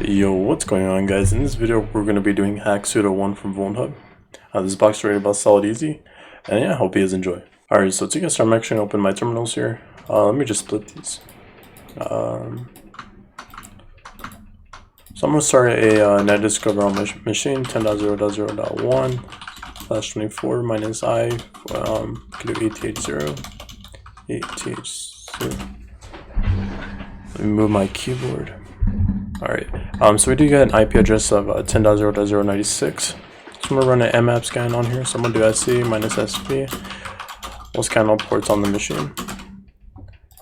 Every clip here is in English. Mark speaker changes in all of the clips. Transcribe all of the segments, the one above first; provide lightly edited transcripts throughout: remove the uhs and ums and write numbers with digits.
Speaker 1: Yo, what's going on, guys? In this video we're going to be doing hack sudo 1 from Vulnhub. This box rated about solid easy, and yeah, hope you guys enjoy. Alright, so to get started, I'm actually going to open my terminals here. Let me just split these. So I'm going to start a net discover on my machine 10.0.0.1/24 minus I, can do ATH0. Let me move my keyboard. Alright, so we do get an IP address of 10.0.096. So I'm going to run an mmap scan on here. So I'm going to do SC minus SP. We'll scan all ports on the machine.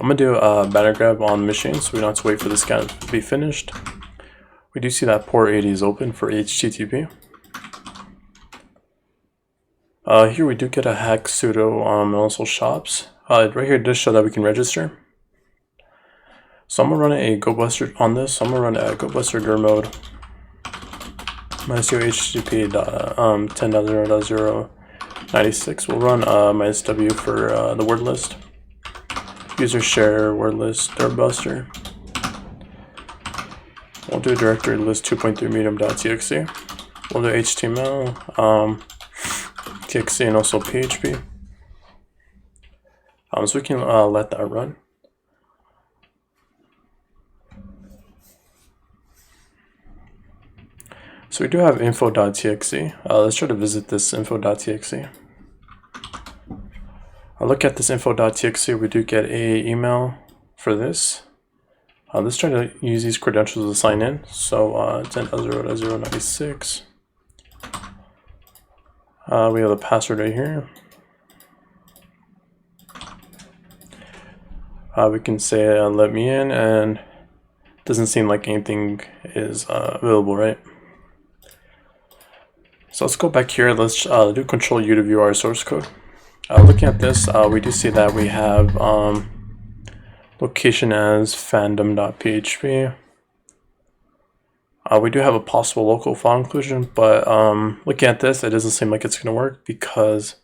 Speaker 1: I'm going to do a banner grab on the machine so we don't have to wait for the scan to be finished. We do see that port 80 is open for HTTP. Here we do get a hack sudo and also shops. Right here it does show that we can register. So I'm going to run a GoBuster on this. So I'm going to run a GoBuster dir mode minus HTTP 10.0.096. We'll run minus W for the word list. User share word list dirbuster. We'll do directory list 2.3 medium.txt. We'll do HTML, TXT, and also PHP. So we can let that run. So we do have info.txt. Let's try to visit this info.txt. I'll look at this info.txt. We do get a email for this. Let's try to use these credentials to sign in. So 10.0.096. We have the password right here. We can say let me in, and it doesn't seem like anything is available, right? So let's go back here. Let's do Control U to view our source code. Looking at this, we do see that we have location as fandom.php. We do have a possible local file inclusion, but looking at this, it doesn't seem like it's going to work because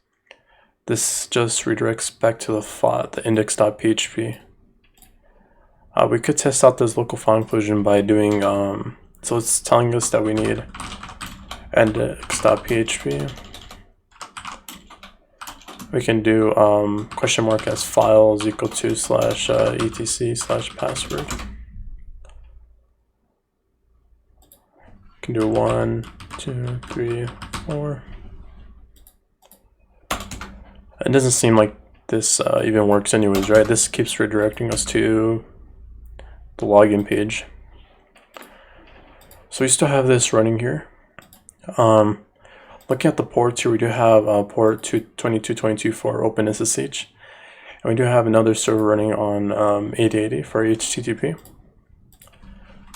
Speaker 1: this just redirects back to the file, the index.php. We could test out this local file inclusion by doing, so it's telling us that we need index.php. We can do question mark as files equal to /etc/password. Can do 1, 2, 3, 4. It doesn't seem like this even works anyways, right? This keeps redirecting us to the login page. So we still have this running here. Looking at the ports here, we do have port 2222 for OpenSSH, and we do have another server running on 8080 for HTTP.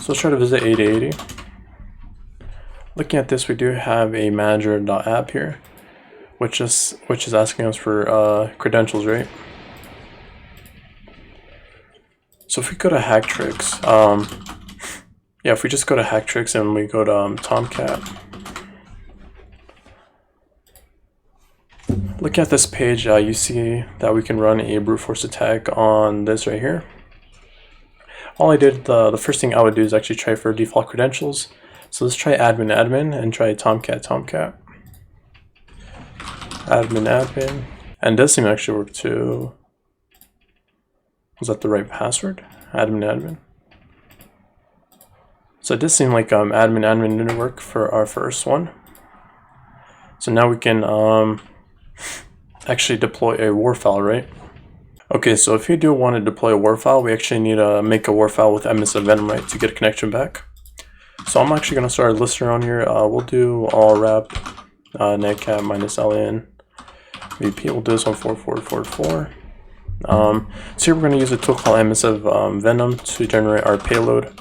Speaker 1: So let's try to visit 8080. Looking at this, we do have a manager.app here, which is asking us for credentials, right? So if we go to Hacktricks, yeah, if we just go to Hacktricks and we go to Tomcat. Looking at this page, you see that we can run a brute force attack on this right here. All I did, the first thing I would do is actually try for default credentials. So let's try admin and try Tomcat. Admin, and it does seem to actually work too. Was that the right password? Admin. So it does seem like admin didn't work for our first one. So now we can actually deploy a WAR file, right? Okay, so if you do want to deploy a WAR file, we actually need to make a WAR file with MSF Venom, right, to get a connection back. So I'm actually going to start a listener on here. We'll do all wrap netcat minus ln vp. We'll do this on 4444. So here we're going to use a tool called MSF Venom to generate our payload,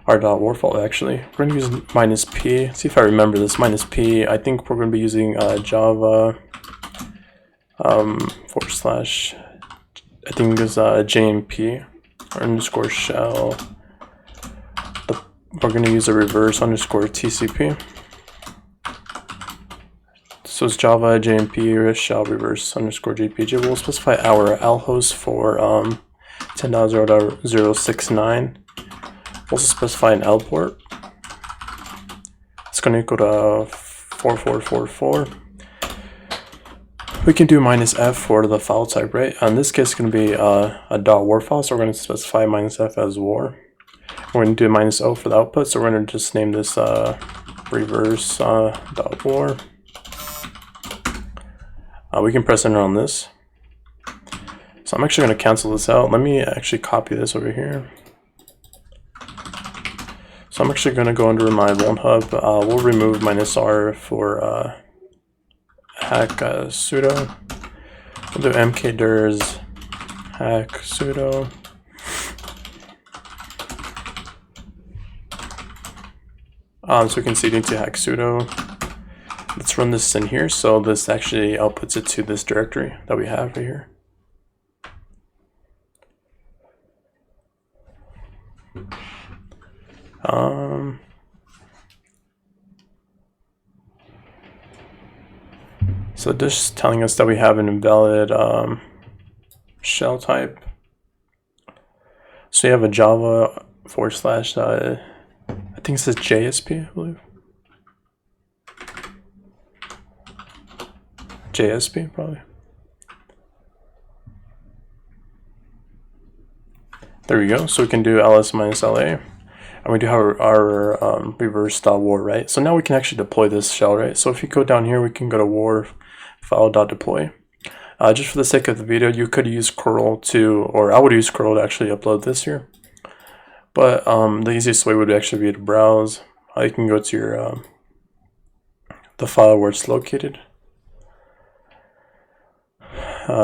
Speaker 1: our .war file actually. We're going to use -p. See if I remember this. -p. I think we're going to be using Java / I think it's JMP _ shell. We're going to use a reverse _ TCP. So it's Java JMP shell reverse _ JPG. We'll specify our al host for 10.0.069. Also specify an L port. going to equal to 4444. We can do -f for the file type, right? In this case, it's going to be a .war file, so we're going to specify -f as war. We're going to do -o for the output, so we're going to just name this reverse .war. We can press enter on this. So I'm actually going to cancel this out. Let me actually copy this over here. So I'm actually going to go under my Vuln Hub. We'll remove -r for hack sudo. We'll do mkdirs hack sudo. So we can cd hack sudo. Let's run this in here. So this actually outputs it to this directory that we have right here. So this is telling us that we have an invalid shell type. So you have a Java / I think it says JSP, I believe. JSP, probably. There we go. So we can do ls -la. And we do have our reverse.war, right? So now we can actually deploy this shell, right? So if you go down here, we can go to war file.deploy. Just for the sake of the video, you could use curl to, or I would use curl to actually upload this here. But the easiest way would actually be to browse. You can go to your the file where it's located,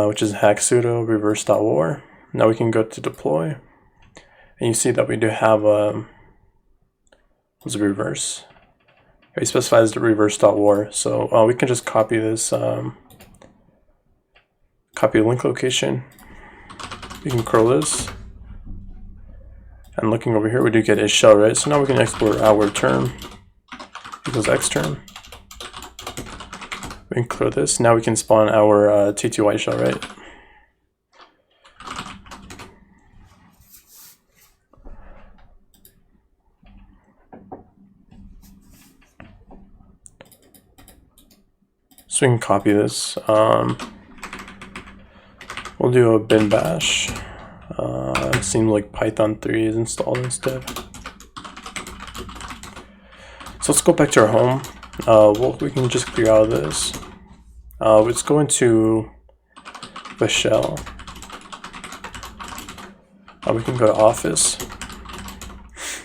Speaker 1: which is hack sudo reverse.war. Now we can go to deploy, and you see that we do have was a reverse. It specifies the reverse.war, so we can just copy this, copy a link location. We can curl this, and looking over here, we do get a shell, right? So now we can export our term equals xterm. We can clear this. Now we can spawn our TTY shell, right? So we can copy this. We'll do a bin bash. It seems like Python 3 is installed instead. So let's go back to our home. We can just clear out of this. Let's go into the shell. We can go to Office.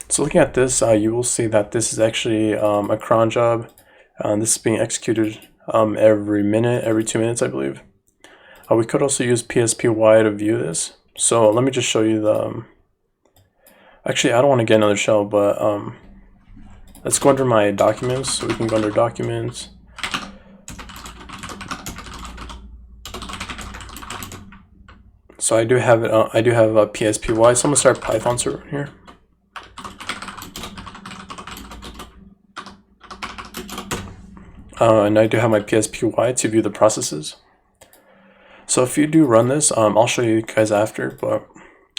Speaker 1: So looking at this, you will see that this is actually a cron job. This is being executed every minute, every 2 minutes, I believe. We could also use PSPY to view this. So let me just show you the. Actually, I don't want to get another shell, but let's go under my documents. So we can go under documents. So I do have it. I do have a PSPY. So I'm gonna start a Python server here. And I do have my PSPY to view the processes. So if you do run this, I'll show you guys after, but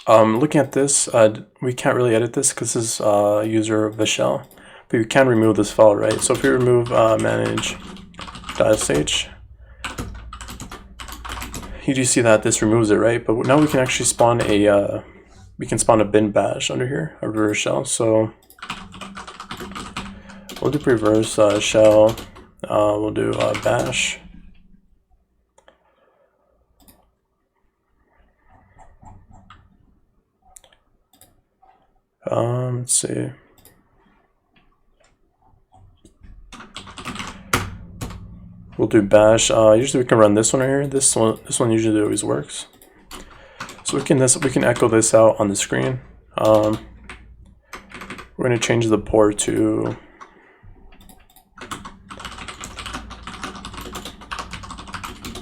Speaker 1: looking at this, we can't really edit this because this is user of the shell, but we can remove this file, right? So if we remove manage.sh, you do see that this removes it, right? But now we can actually spawn a bin bash under here, a reverse shell. So we'll do reverse shell. We'll do bash. Let's see. We'll do bash. Usually we can run this one right here. This one usually always works. So we can echo this out on the screen. We're going to change the port to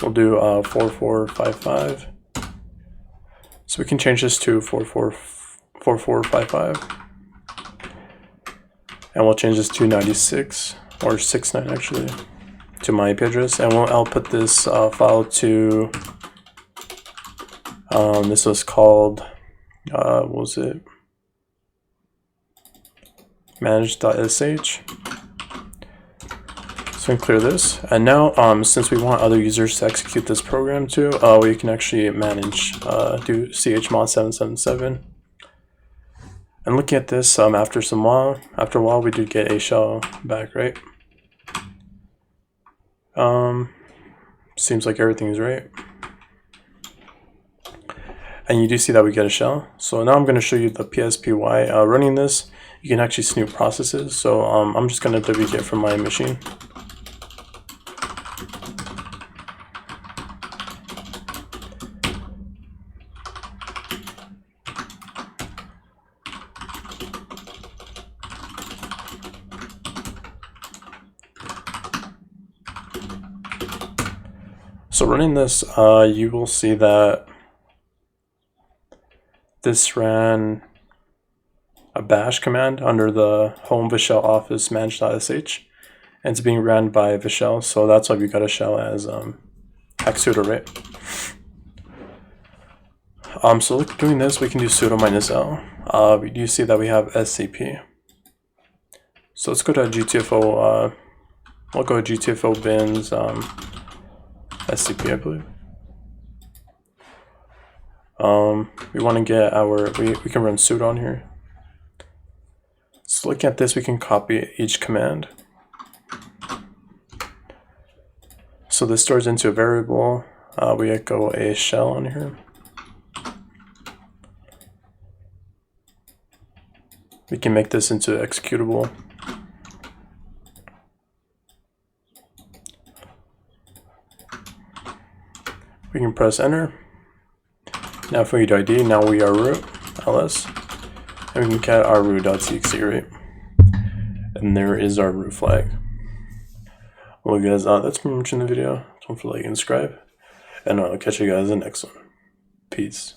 Speaker 1: we'll do 4455. So we can change this to 4455, and we'll change this to 96 or 69 actually to my IP address, and we'll output this file to this was called what was it, manage.sh. So we can clear this, and now since we want other users to execute this program too, we can actually manage do chmod 777. And looking at this, after a while, we did get a shell back, right? Seems like everything is right. And you do see that we get a shell. So now I'm going to show you the PSPY. Running this, you can actually snoop processes. So I'm just going to wget from my machine. So running this, you will see that this ran a bash command under the home vishell office manage.sh, and it's being ran by vishell, so that's why we got a shell as hacksudo, right? So doing this, we can do sudo -l. We do see that we have scp. So let's go to GTFO. We'll go to GTFO bins scp, I believe. We want to get our, we can run sudo on here. So looking at this, we can copy each command. So this stores into a variable. We echo a shell on here. We can make this into executable. We can press enter. Now for read ID, now we are root ls, and we can cat our root.txt, right? And there is our root flag. Well guys, that's pretty much in the video. Don't forget to like and subscribe, and I'll catch you guys in the next one. Peace.